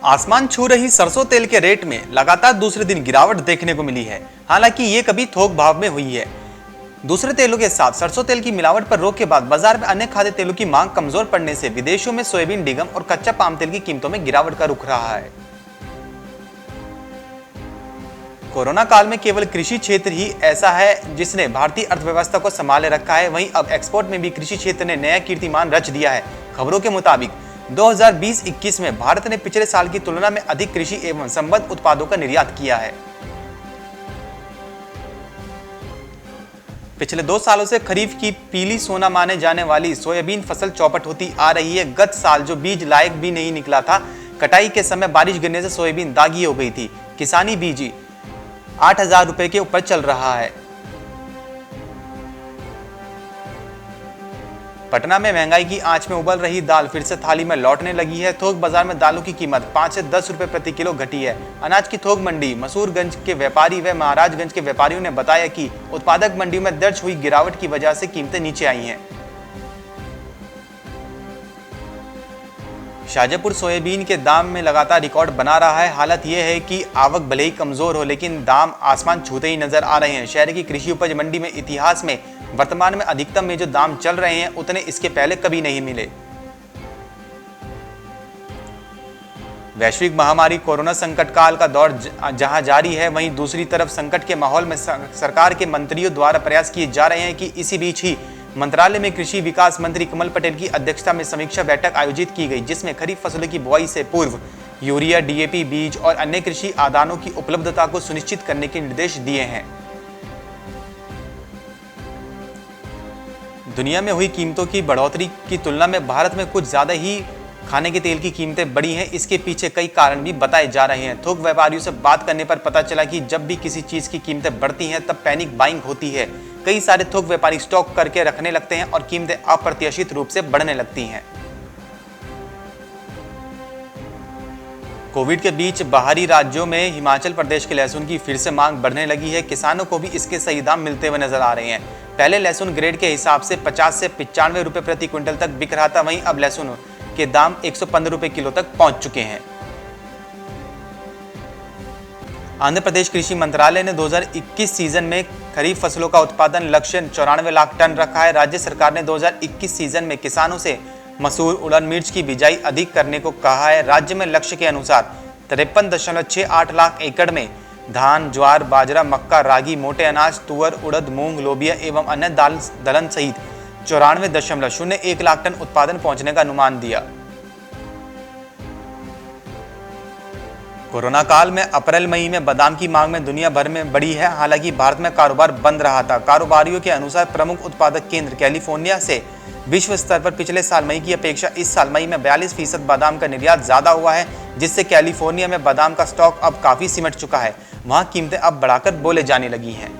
आसमान छू रही सरसों तेल के रेट में लगातार दूसरे दिन गिरावट देखने को मिली है। हालांकि ये कभी थोक भाव में हुई है। दूसरे तेलों के साथ सरसों तेल की मिलावट पर रोक के बाद बाजार में अन्य खाद्य तेलों की मांग कमजोर पड़ने से विदेशों में सोयाबीन, डिगम और कच्चा पाम तेल की कीमतों में गिरावट का रुख रहा है। कोरोना काल में केवल कृषि क्षेत्र ही ऐसा है जिसने भारतीय अर्थव्यवस्था को संभाले रखा है। वहीं अब एक्सपोर्ट में भी कृषि क्षेत्र ने नया कीर्तिमान रच दिया है। खबरों के मुताबिक 2020-21 में भारत ने पिछले साल की तुलना में अधिक कृषि एवं संबद्ध उत्पादों का निर्यात किया है। पिछले 2 सालों से खरीफ की पीली सोना माने जाने वाली सोयाबीन फसल चौपट होती आ रही है। गत साल जो बीज लायक भी नहीं निकला था, कटाई के समय बारिश गिरने से सोयाबीन दागी हो गई थी। किसानी बीज 8,000 रुपए के ऊपर चल रहा है। पटना में महंगाई की आंच में उबल रही दाल फिर से थाली में लौटने लगी है। थोक बाजार में दालों की कीमत 5 से 10 रुपए प्रति किलो घटी है। अनाज की थोक मंडी मसूरगंज के व्यापारी व महाराजगंज के व्यापारियों ने बताया कि उत्पादक मंडियों में दर्ज हुई गिरावट की वजह से कीमतें नीचे आई हैं। शाहजहांपुर सोयाबीन के दाम में लगातार रिकॉर्ड बना रहा है। हालत यह है कि आवक भले ही कमजोर हो, लेकिन दाम आसमान छूते ही नजर आ रहे हैं। शहर की कृषि उपज मंडी में इतिहास में वर्तमान में अधिकतम में जो दाम चल रहे हैं उतने इसके पहले कभी नहीं मिले। वैश्विक महामारी कोरोना संकट काल का दौर जहां जारी है, वहीं दूसरी तरफ संकट के माहौल में सरकार के मंत्रियों द्वारा प्रयास किए जा रहे हैं कि इसी बीच ही मंत्रालय में कृषि विकास मंत्री कमल पटेल की अध्यक्षता में समीक्षा बैठक आयोजित की गई, जिसमें खरीफ फसलों की बुआई से पूर्व यूरिया, डीएपी बीज और अन्य कृषि आदानों की उपलब्धता को सुनिश्चित करने के निर्देश दिए हैं। दुनिया में हुई कीमतों की बढ़ोतरी की तुलना में भारत में कुछ ज्यादा ही खाने के तेल की कीमतें बढ़ी हैं। इसके पीछे कई कारण भी बताए जा रहे हैं। थोक व्यापारियों से बात करने पर पता चला कि जब भी किसी चीज की कीमतें बढ़ती हैं तब पैनिक बाइंग होती है। कई सारे थोक व्यापारी स्टॉक करके रखने लगते हैं और कीमतें अप्रत्याशित रूप से बढ़ने लगती हैं। कोविड के बीच बाहरी राज्यों में हिमाचल प्रदेश के लहसुन की फिर से मांग बढ़ने लगी है। किसानों को भी इसके सही दाम मिलते हुए नजर आ रहे हैं। पहले लहसुन ग्रेड के हिसाब से 50 से 95 रुपए प्रति क्विंटल तक बिक रहा था। वहीं अब लहसुन के दाम 115 रुपए किलो तक पहुंच चुके हैं। आंध्र प्रदेश कृषि मंत्रालय ने 2021 सीजन में खरीफ फसलों का उत्पादन लक्ष्य 94 लाख टन रखा है। राज्य सरकार ने 2021 सीजन में किसानों से मसूर, उड़द, मिर्च की बिजाई अधिक करने को कहा है। राज्य में लक्ष्य के अनुसार 53.68 लाख एकड़ में धान, ज्वार, बाजरा, मक्का, रागी, मोटे अनाज, तुअर, उड़द, मूंग, लोबिया एवं अन्य दलहन सहित 94.01 लाख टन उत्पादन पहुंचने का अनुमान दिया। कोरोना काल में अप्रैल मई में बादाम की मांग में दुनिया भर में बढ़ी है। हालांकि भारत में कारोबार बंद रहा था। कारोबारियों के अनुसार प्रमुख उत्पादक केंद्र कैलिफोर्निया से विश्व स्तर पर पिछले साल मई की अपेक्षा इस साल मई में 42% बादाम का निर्यात ज्यादा हुआ है, जिससे कैलिफोर्निया में बादाम का स्टॉक अब काफी सिमट चुका है। वहां कीमतें अब बढ़ाकर बोले जाने लगी हैं।